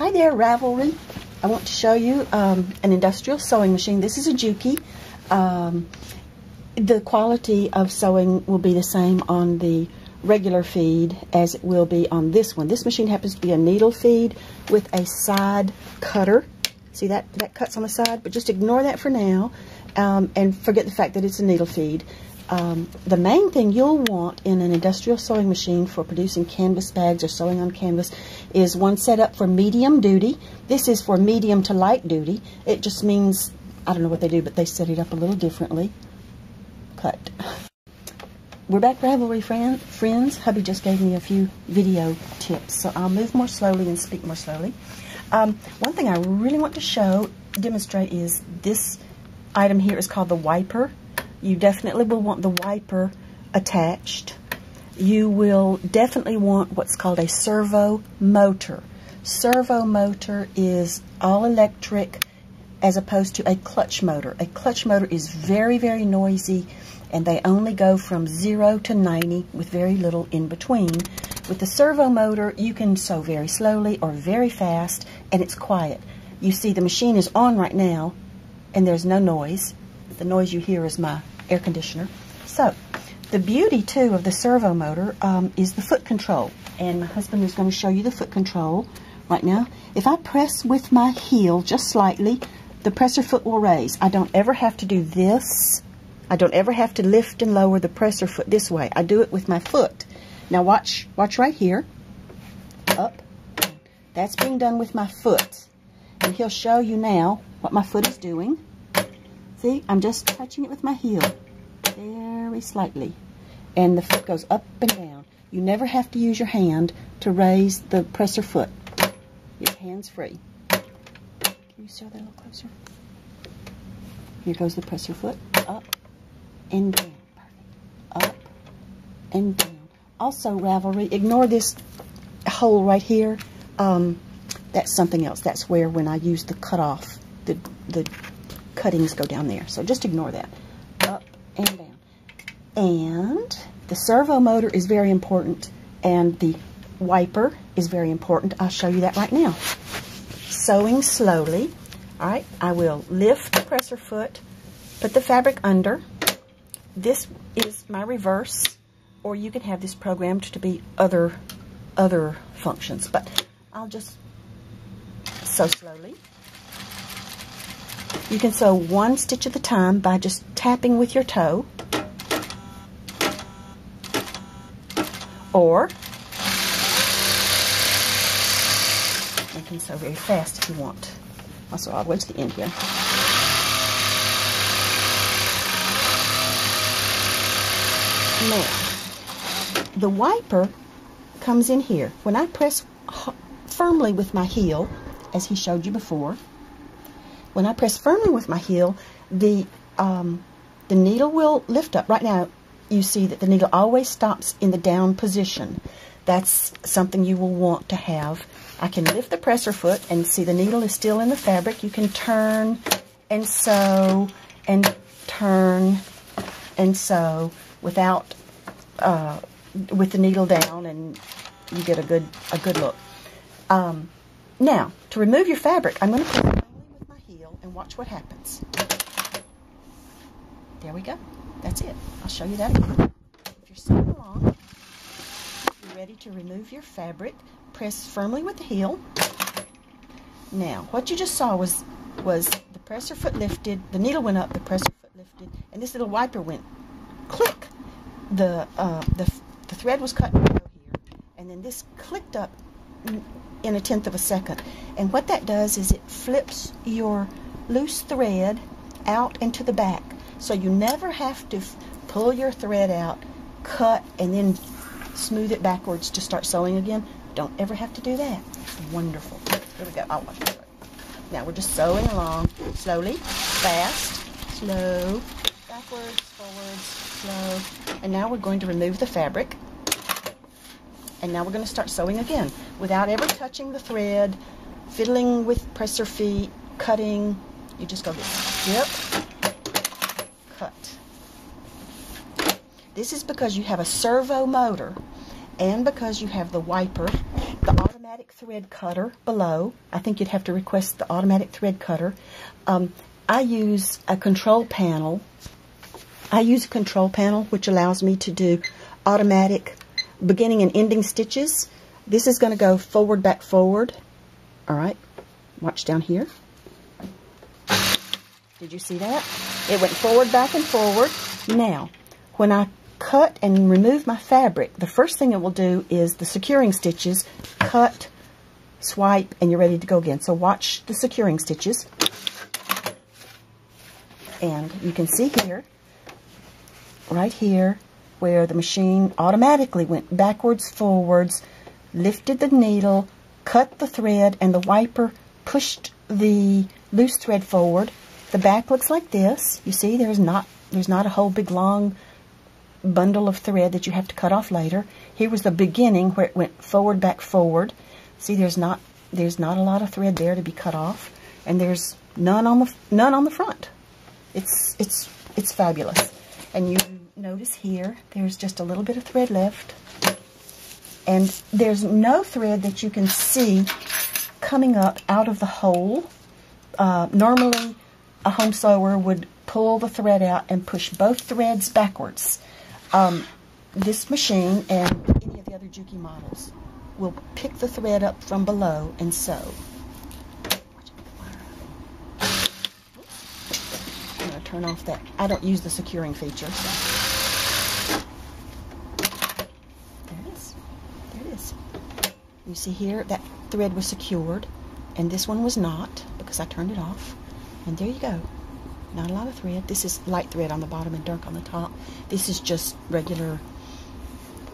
Hi there, Ravelry. I want to show you an industrial sewing machine. This is a Juki. The quality of sewing will be the same on the regular feed as it will be on this one. This machine happens to be a needle feed with a side cutter. See that cuts on the side? But just ignore that for now and forget the fact that it's a needle feed. The main thing you'll want in an industrial sewing machine for producing canvas bags or sewing on canvas is one set up for medium duty. This is for medium to light duty. It just means, I don't know what they do, but they set it up a little differently. Cut. We're back, Ravelry friends. Hubby just gave me a few video tips, so I'll move more slowly and speak more slowly. One thing I really want to demonstrate is this item here is called the wiper. You definitely will want the wiper attached. You will definitely want what's called a servo motor. Servo motor is all electric as opposed to a clutch motor. A clutch motor is very, very noisy, and they only go from 0 to 90 with very little in between. With the servo motor, you can sew very slowly or very fast, and it's quiet. You see the machine is on right now, and there's no noise. The noise you hear is my air conditioner. So, the beauty, too, of the servo motor is the foot control. And my husband is going to show you the foot control right now. If I press with my heel just slightly, the presser foot will raise. I don't ever have to do this. I don't ever have to lift and lower the presser foot this way. I do it with my foot. Now watch right here. Up. That's being done with my foot. And he'll show you now what my foot is doing. See, I'm just touching it with my heel, very slightly. And the foot goes up and down. You never have to use your hand to raise the presser foot. Your hand's free. Can you show that a little closer? Here goes the presser foot, up and down. Up and down. Also, Ravelry, ignore this hole right here. That's something else. That's where when I use the cutoff, the cuttings go down there. So just ignore that. Up and down. And the servo motor is very important, and the wiper is very important. I'll show you that right now. Sewing slowly. Alright, I will lift the presser foot, put the fabric under. This is my reverse, or you can have this programmed to be other functions, but I'll just sew slowly. You can sew one stitch at a time by just tapping with your toe, or you can sew very fast if you want. I'll sew all the way to the end here. Now, the wiper comes in here. When I press firmly with my heel, as he showed you before, when I press firmly with my heel, the needle will lift up. Right now, you see that the needle always stops in the down position. That's something you will want to have. I can lift the presser foot and see the needle is still in the fabric. You can turn and sew and turn and sew without with the needle down, and you get a good look. Now, to remove your fabric, I'm going to put it with my heel and watch what happens. There we go. That's it. I'll show you that again. If you're sewing along, you're ready to remove your fabric. Press firmly with the heel. Now, what you just saw was the presser foot lifted, the needle went up, the presser foot lifted, and this little wiper went click. The thread was cut here, and then this clicked up in 1/10 of a second. And what that does is it flips your loose thread out into the back. So you never have to pull your thread out, cut, and then smooth it backwards to start sewing again. Don't ever have to do that. It's wonderful. Here we go. I'll watch it. Now we're just sewing along slowly, fast, slow, backwards, forwards, slow. And now we're going to remove the fabric. And now we're going to start sewing again without ever touching the thread, fiddling with presser feet, cutting. You just go this. Yep. Cut. This is because you have a servo motor and because you have the wiper. the automatic thread cutter below. I think you'd have to request the automatic thread cutter. I use a control panel. Which allows me to do automatic beginning and ending stitches. This is going to go forward, back, forward. All right, watch down here. Did you see that? It went forward, back, and forward. Now, when I cut and remove my fabric, the first thing it will do is the securing stitches. Cut, swipe, and you're ready to go again. So watch the securing stitches. And you can see here, right here, where the machine automatically went backwards, forwards, lifted the needle, cut the thread, and the wiper pushed the loose thread forward. The back looks like this. You see, there's not a whole big long bundle of thread that you have to cut off later. Here was the beginning where it went forward, back, forward. See, there's not a lot of thread there to be cut off, and there's none on the front. It's fabulous. And you notice here, there's just a little bit of thread left, and there's no thread that you can see coming up out of the hole. Normally, a home sewer would pull the thread out and push both threads backwards. This machine and any of the other Juki models will pick the thread up from below and sew. I'm going to turn off that. I don't use the securing feature. So. There it is. There it is. You see here, that thread was secured, and this one was not because I turned it off. And there you go. Not a lot of thread. This is light thread on the bottom and dark on the top. This is just regular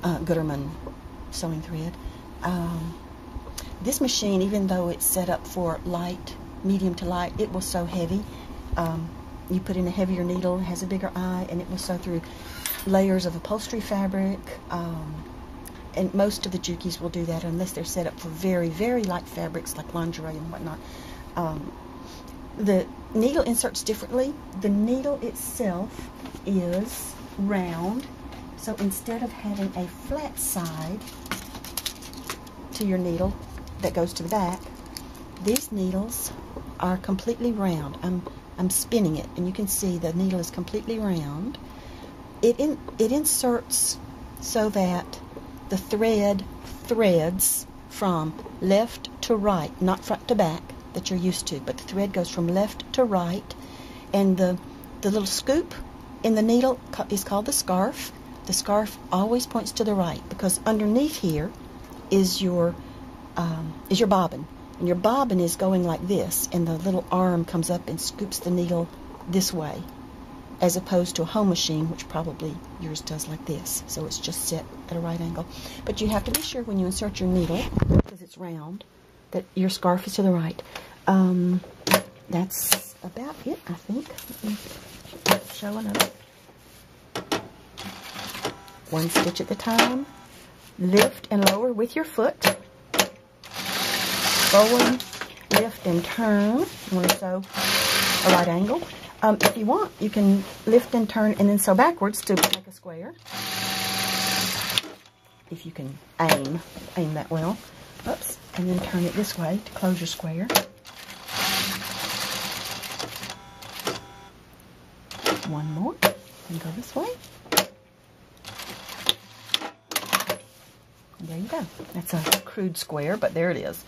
Gutermann sewing thread. This machine, even though it's set up for light, medium to light, it will sew heavy. You put in a heavier needle, it has a bigger eye, and it will sew through layers of upholstery fabric. And most of the Jukis will do that unless they're set up for very, very light fabrics like lingerie and whatnot. The needle inserts differently. The needle itself is round, so instead of having a flat side to your needle that goes to the back, these needles are completely round. I'm spinning it, and you can see the needle is completely round. It inserts so that the thread threads from left to right, not front to back that you're used to, but the thread goes from left to right, and the little scoop in the needle is called the scarf. The scarf always points to the right because underneath here is your bobbin, and your bobbin is going like this, and the little arm comes up and scoops the needle this way, as opposed to a home machine, which probably yours does like this, so it's just set at a right angle. But you have to be sure when you insert your needle, because it's round, that your scarf is to the right. That's about it, I think. Let me show another. One stitch at a time. Lift and lower with your foot. Forward, lift and turn. You want to sew a right angle. If you want, you can lift and turn and then sew backwards to make a square. If you can aim that well. Oops. And then turn it this way to close your square. One more, and go this way. And there you go. That's a crude square, but there it is.